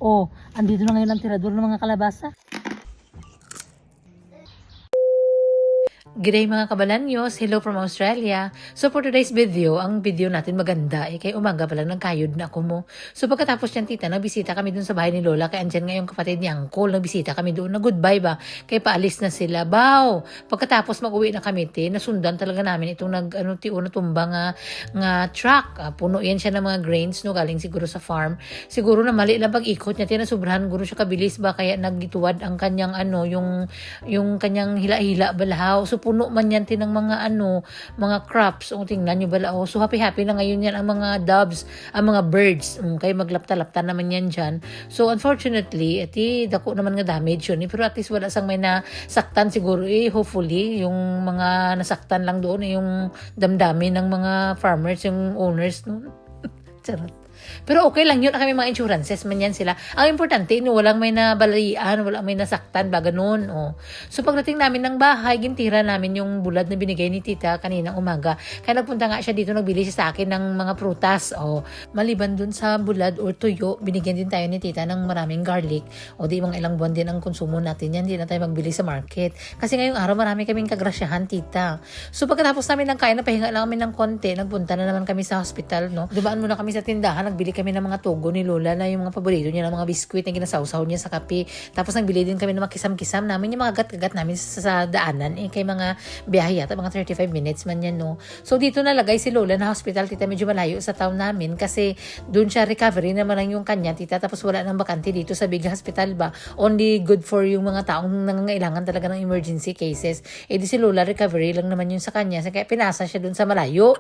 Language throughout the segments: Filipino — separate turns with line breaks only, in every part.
Oh, andito na ngayon ang tirador ng mga kalabasa. G'day mga kabalanyos, hello from Australia. So for today's video, ang video natin maganda kay umaga pa lang nagkayod na ako mo. So pagkatapos niyan tita, nagbisita kami dun sa bahay ni Lola, kay andyan ngayong kapatid ni Uncle, nagbisita kami doon, na goodbye ba, kay paalis na sila. Baw! Pagkatapos mag-uwi na kami nasundan talaga namin itong natumba nga truck. Puno yan siya ng mga grains, no, galing siguro sa farm. Siguro na mali lang pag-ikot niya, tinasubrahan guro siya kabilis ba, kaya nagituwad ang kanyang yung kanyang hila-hila balahaw. So puno man yan ng mga mga crops. O tingnan nyo bala. So happy na ngayon yan ang mga doves, ang mga birds. Kaya maglapta-lapta naman yan dyan. So unfortunately, dako naman nga damage yun. Pero at least wala sang may nasaktan siguro. Hopefully, yung mga nasaktan lang doon, yung damdamin ng mga farmers, yung owners. No? Charot. Pero okay lang yun, kami mga insurances man yan sila. Ang importante, walang may nabalaian, walang may nasaktan ba, ganun. Oh. So pagdating namin ng bahay, gintira namin yung bulad na binigay ni tita kaninang umaga. Kaya nagpunta nga siya dito, nagbili siya sa akin ng mga prutas. Oh. Maliban dun sa bulad or tuyo, binigyan din tayo ni tita ng maraming garlic. O di mga ilang buwan din ang konsumo natin yan, hindi na tayo magbili sa market. Kasi ngayong araw marami kaming kagrasyahan, tita. So pagkatapos namin ng kain, napahinga lang kami ng konti, nagpunta na naman kami sa hospital. No? Dubaan muna kami sa tindahan, nagbili kami ng mga tugo ni Lola na yung mga paborito niya ng mga biskwit na ginasawsaw niya sa kape. Tapos nagbili din kami ng mga kisam-kisam namin, yung mga gat-gat namin sa daanan. Kay mga biyahe yata, mga 35 minutes man yan, no. So dito nalagay si Lola na hospital, tita, medyo malayo sa town namin kasi doon siya recovery naman lang yung kanya, tita. Tapos wala nang bakante dito sa big hospital ba. Only good for yung mga taong nangangailangan talaga ng emergency cases. Di si Lola recovery lang naman yun sa kanya. Kaya pinasa siya doon sa malayo.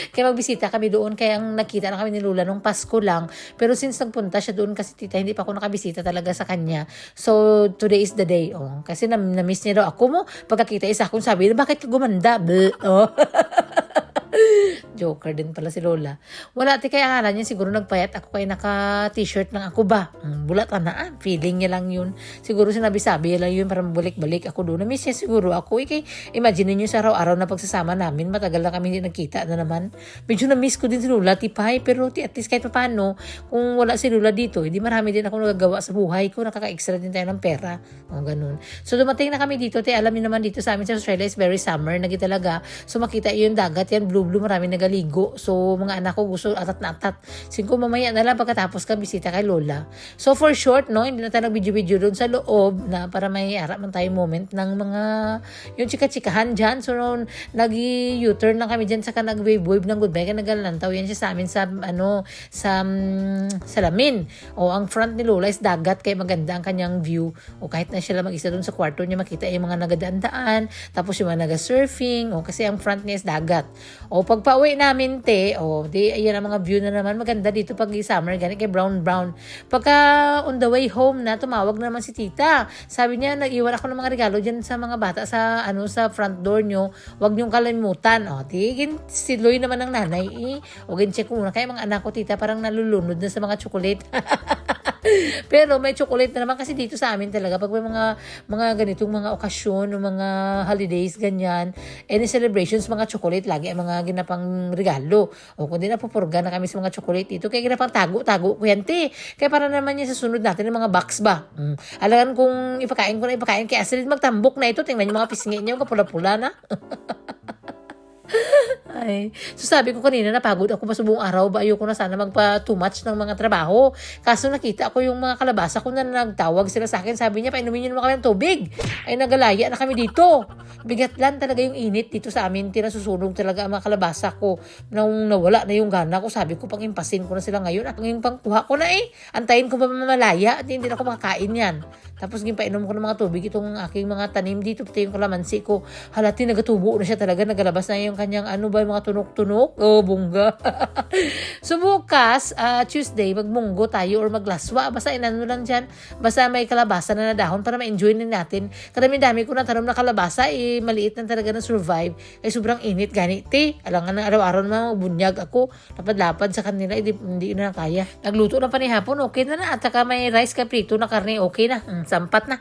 Kaya magbisita kami doon, kaya ang nakita na kami ni Lola nung Pasko lang. Pero since nagpunta siya doon kasi tita, hindi pa ako nakabisita talaga sa kanya. So, today is the day. Oh. Kasi na-miss niya daw ako mo. Pagkakita isa akong sabi, bakit ka gumanda? Oh. Joker din pala si Lola. Wala, kaya akala niya siguro nagpayat ako kaya naka-t-shirt lang ako ba. Bulat na, feeling niya lang yun. Siguro sinabi-sabi lang yun para mabalik-balik ako doon. Na-miss niya siguro ako. Imagine niyo sa araw-araw na pagsasama namin, matagal na kami hindi nagkita na naman. Medyo na-miss ko din si Lola, tipay. Pero at least kahit paano, kung wala si Lola dito, hindi marami din ako nagagawa sa buhay ko. Nakaka-extra din tayo ng pera. O, ganun. So, dumating na kami dito. Alam niyo naman dito sa amin sa Australia is very summer. Naging talaga. So, makita yung dagat. Yan, blue, marami nagaligo. So, mga anak ko gusto atat na atat. Singko mamaya na lang pagkatapos ka bisita kay Lola. So, for short, no, hindi na tayo nag-video-video doon sa loob na para may harap man tayo moment ng mga yung chika-chikahan dyan. So, nag-U-turn lang kami dyan saka nag-wave-wave ng goodbye. Kaya nagalantaw yan siya sa amin sa salamin. O, ang front ni Lola is dagat kaya maganda ang kanyang view. O, kahit na siya lang mag-isa doon sa kwarto niya, makita yung mga nagadaan-daan. Tapos yung mga naga-surfing. O, kasi ang front niya is dagat. O pagpa-uwi namin ayan ang mga view na naman. Maganda dito pag summer, ganit kay brown. Pagka on the way home na, tumawag na naman si tita. Sabi niya, nag-iwan ako ng mga regalo dyan sa mga bata sa front door nyo. Huwag niyong kalimutan. Si Loy naman ng nanay. Check ko muna. Kaya mga anak ko, tita, parang nalulunod na sa mga chocolate. Pero may chocolate na naman kasi dito sa amin talaga pag may mga ganitong mga okasyon, mga holidays, ganyan, any celebrations, mga chocolate lagi ang mga ginapang regalo. O kundi napupurga na kami sa mga chocolate dito, kaya ginapang tago ko yan, te. Kaya para naman yan sa sunod natin ng mga box ba. Alam kung ipakain ko na kaya Astrid magtambok na ito, tingnan yung mga pisngi niya, kapula-pula na. Ay, so sabi ko kanina napagod ako pa sa buong araw, ba ayoko na sana magpa too much ng mga trabaho. Kaso nakita ko yung mga kalabasa ko na nagtawag sila sa akin, sabi niya painumin niyo naman kami ng tubig. Ay nagalaya na kami dito. Bigat lang talaga yung init dito sa amin, tinasusunog talaga ang mga kalabasa ko. Nung nawala na yung gana ko, sabi ko pangimpasin ko na sila ngayon at pangkuha ko na antayin ko pa mamalaya at hindi na ako makakain yan. Tapos painom ko ng mga tubig itong aking mga tanim dito, pati yung kalamansi ko. Halati nagatubo na siya talaga, nagalabas na yung kanyang mga tunok-tunok. Bongga. So bukas, Tuesday, magmunggo tayo or maglaswa. Basta inano lang dyan. Basta may kalabasa na nadahon para ma-enjoy na natin. Kadami-dami ko na tanom na kalabasa, maliit na talaga na survive. Sobrang init, ganit. Alangan ng araw-araw naman bunyag ako. Lapad-lapad sa kanila, hindi na kaya. Nagluto na pa ni hapon, okay na. At saka may rice caprito na karne, okay na. Sampat na.